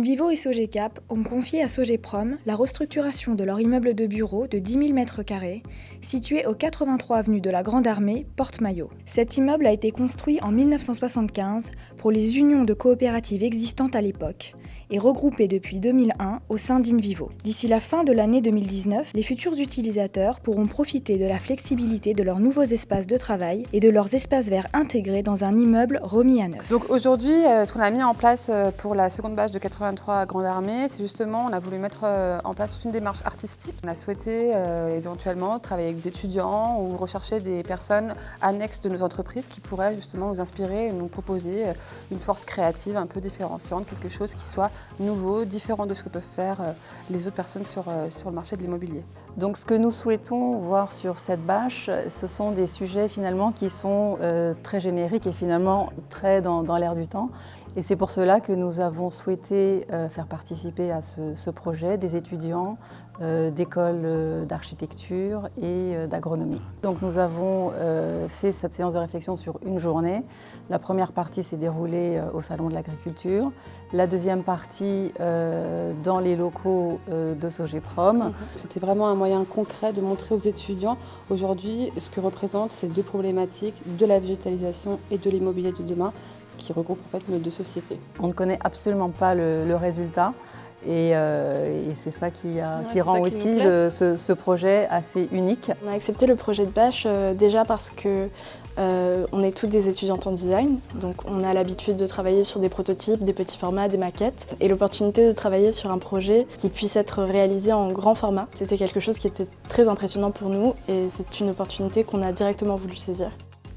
Invivo et Sogecap ont confié à Sogeprom la restructuration de leur immeuble de bureau de 10 000 m², situé au 83 avenue de la Grande Armée, Porte-Maillot. Cet immeuble a été construit en 1975 pour les unions de coopératives existantes à l'époque et regroupé depuis 2001 au sein d'Invivo. D'ici la fin de l'année 2019, les futurs utilisateurs pourront profiter de la flexibilité de leurs nouveaux espaces de travail et de leurs espaces verts intégrés dans un immeuble remis à neuf. Donc aujourd'hui, ce qu'on a mis en place pour la seconde bâche de 83 Grande Armée, c'est justement, on a voulu mettre en place toute une démarche artistique. On a souhaité éventuellement travailler avec des étudiants ou rechercher des personnes annexes de nos entreprises qui pourraient justement nous inspirer et nous proposer une force créative un peu différenciante, quelque chose qui soit nouveau, différent de ce que peuvent faire les autres personnes sur le marché de l'immobilier. Donc ce que nous souhaitons voir sur cette bâche, ce sont des sujets finalement qui sont très génériques et finalement très dans l'air du temps. Et c'est pour cela que nous avons souhaité faire participer à ce projet des étudiants d'écoles d'architecture et d'agronomie. Donc nous avons fait cette séance de réflexion sur une journée. La première partie s'est déroulée au Salon de l'Agriculture. La deuxième partie dans les locaux de Sogeprom. C'était vraiment un moyen concret de montrer aux étudiants aujourd'hui ce que représentent ces deux problématiques de la végétalisation et de l'immobilier de demain qui regroupent en fait nos deux sociétés. On ne connaît absolument pas le résultat. Et c'est ça qui rend aussi ce projet assez unique. On a accepté le projet de bâche déjà parce que on est toutes des étudiantes en design, donc on a l'habitude de travailler sur des prototypes, des petits formats, des maquettes. Et l'opportunité de travailler sur un projet qui puisse être réalisé en grand format, c'était quelque chose qui était très impressionnant pour nous et c'est une opportunité qu'on a directement voulu saisir.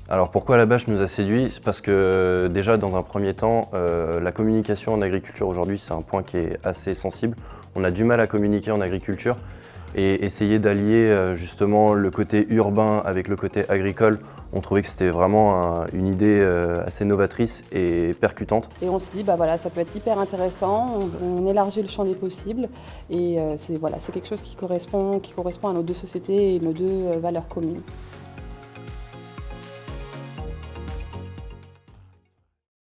Alors pourquoi la bâche nous a séduits? C'est parce que déjà dans un premier temps, la communication en agriculture aujourd'hui c'est un point qui est assez sensible. On a du mal à communiquer en agriculture et essayer d'allier justement le côté urbain avec le côté agricole, on trouvait que c'était vraiment une idée assez novatrice et percutante. Et on s'est dit, voilà, ça peut être hyper intéressant, on élargit le champ des possibles et c'est quelque chose qui correspond à nos deux sociétés et nos deux valeurs communes.